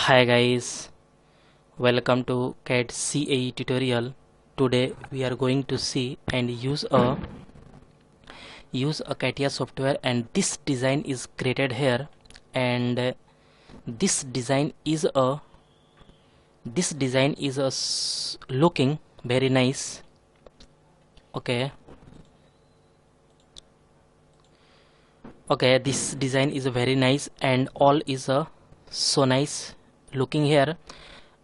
Hi guys, welcome to CAD CAE tutorial. Today we are going to see and use a CATIA software, and this design is created here, and this design is looking very nice. Okay, this design is very nice and all is so nice looking here,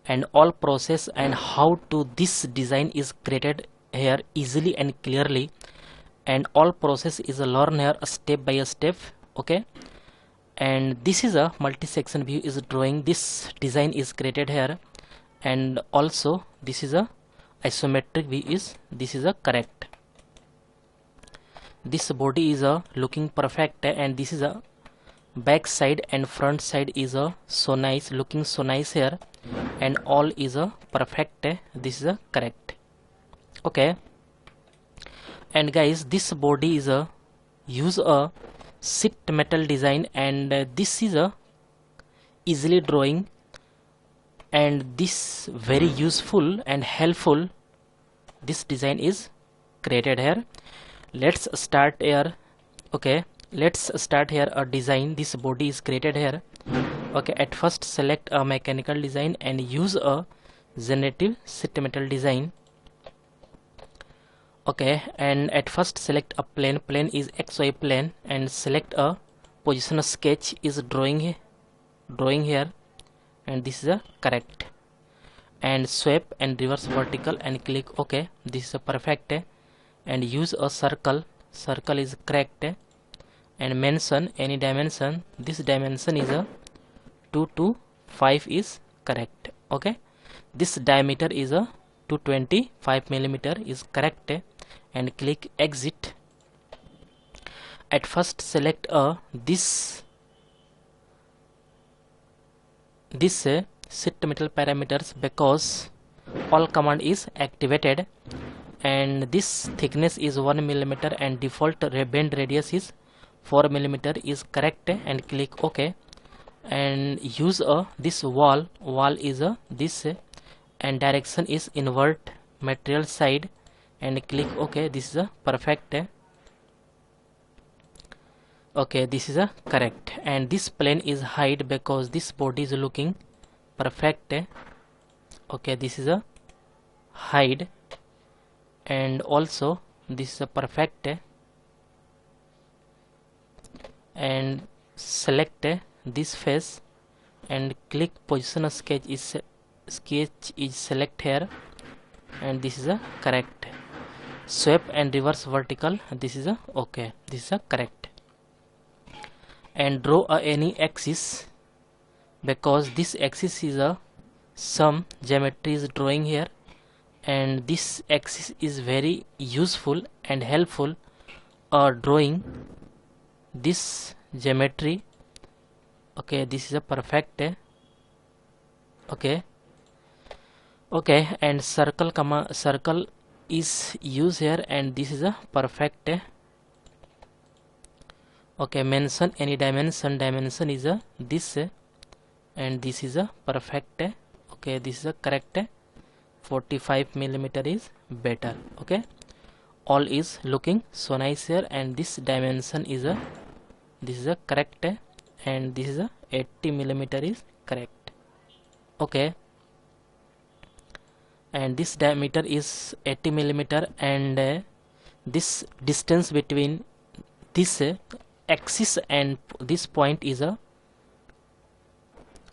and all process and how to this design is created here easily and clearly, and all process is a learn here a step by a step. Okay, and this is a multi-section view is drawing. This design is created here, and also this is a isometric view is this is a correct. This body is a looking perfect, and this is a back side and front side is a so nice looking so nice here, and all is a perfect. This is a correct. Okay, and guys, this body is a use a sheet metal design, and this is a easily drawing, and this very useful and helpful. This design is created here. Let's start here. Okay, let's start here a design. This body is created here. Okay, at first select a mechanical design and use a generative sheet metal design. Okay, and at first select a plane. Plane is XY plane, and select a position sketch is drawing here, and this is a correct. And sweep and reverse vertical and click OK. This is a perfect. And use a circle. Circle is correct, and mention any dimension. This dimension is a 2 to 5 is correct. Okay, this diameter is a 225 millimeter is correct, and click exit. At first select this sheet metal parameters, because all command is activated, and this thickness is 1 millimeter and default bend radius is 4 millimeter is correct, and click OK. And use this wall is this, and direction is invert material side, and click OK. This is a perfect. Okay, this is a correct. And this plane is hide because this body is looking perfect. Okay, this is a hide, and also this is a perfect. And select this face and click position sketch is select here, and this is a correct. Sweep and reverse vertical, this is a okay. This is a correct. And draw any axis, because this axis is a some geometry is drawing here, and this axis is very useful and helpful drawing this geometry. Okay, this is a perfect. Okay, and circle is used here, and this is a perfect. Okay, mention any dimension. Dimension is a this, and this is a perfect. Okay, this is a correct. 45 millimeter is better. Okay, all is looking so nice here, and this dimension is a this is a correct, and this is a 80 millimeter is correct. Okay, and this diameter is 80 millimeter, and this distance between this axis and this point is a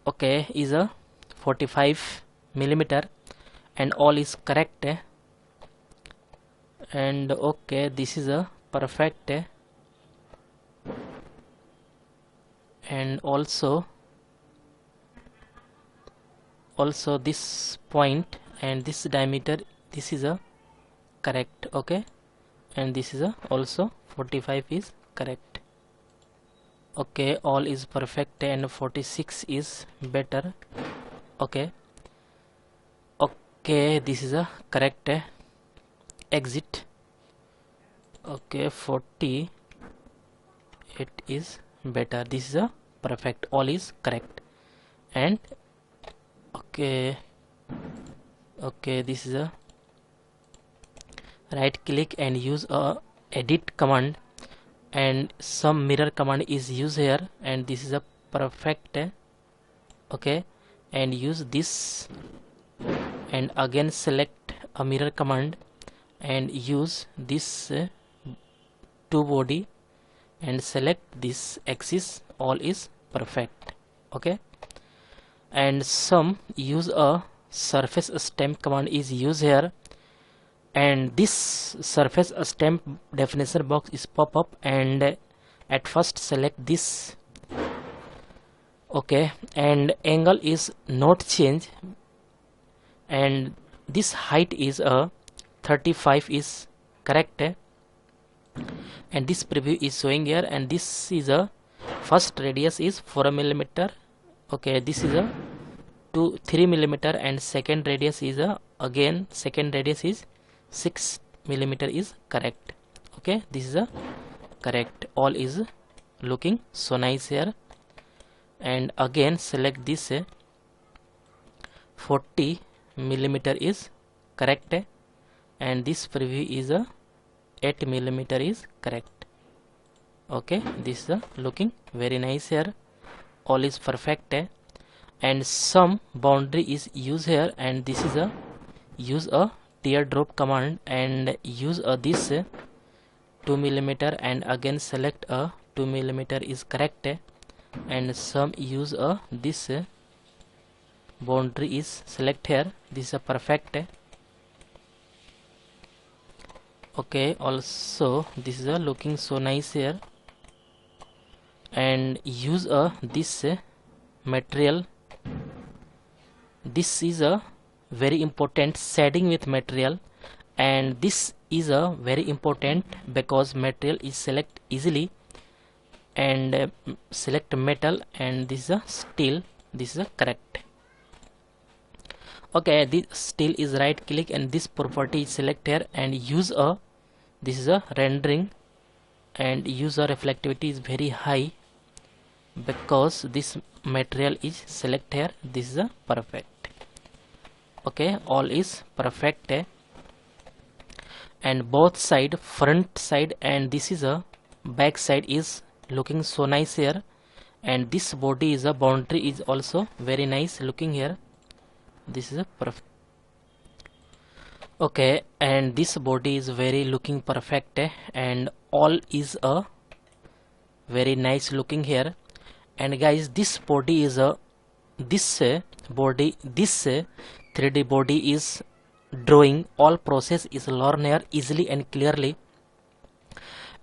okay is a 45 millimeter, and all is correct. And okay, this is a perfect. And also this point and this diameter, this is a correct. Okay, and this is a also 45 is correct. Okay, all is perfect, and 46 is better. Okay, this is a correct. Exit. Okay, 40 it is better. This is a perfect. All is correct. And Okay, this is a right click and use a edit command, and some mirror command is used here, and this is a perfect. Okay, and use this, and again select a mirror command and use this two body and select this axis. All is perfect. Okay, and some use a surface stamp command is used here, and this surface stamp definition box is pop up, and at first select this. Okay, and angle is not change, and this height is a 35 is correct, and this preview is showing here, and this is a first radius is 4 mm. Okay, this is a 3 mm, and second radius is a again second radius is 6 mm is correct. Okay, this is a correct. All is looking so nice here, and again select this 40 mm is correct, and this preview is a 8 mm is correct. Okay, this is looking very nice here. All is perfect, and some boundary is used here, and this is a use a teardrop command and use a this 2 mm, and again select a 2 mm is correct, and some use a this boundary is select here. This is a perfect. Okay, also this is a looking so nice here, and use a this material. This is a very important shading with material, and this is a very important because material is select easily, and select metal, and this is a steel. This is a correct. Okay, this steel is right click, and this property is select here, and use a this is a rendering, and use a reflectivity is very high because this material is select here. This is a perfect. Okay, all is perfect, and both side, front side and this is a back side is looking so nice here, and this body is a boundary is also very nice looking here. This is a perfect. Okay, and this body is very looking perfect, and all is a very nice looking here. And guys, this body is a this 3D body is drawing. All process is learn here easily and clearly,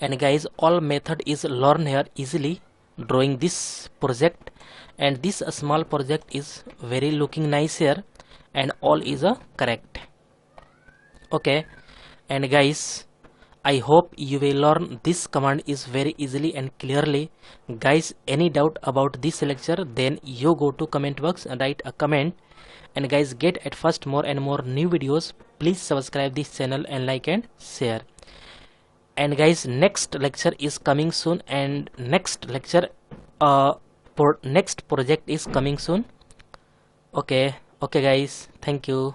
and guys, all method is learn here easily drawing this project, and this small project is very looking nice here, and all is a correct. Okay, and guys, I hope you will learn this command is very easily and clearly. Guys, any doubt about this lecture, then you go to comment box and write a comment. And guys, get at first more and more new videos. Please subscribe this channel and like and share. And guys, next lecture is coming soon, and next lecture next project is coming soon. Okay guys, thank you.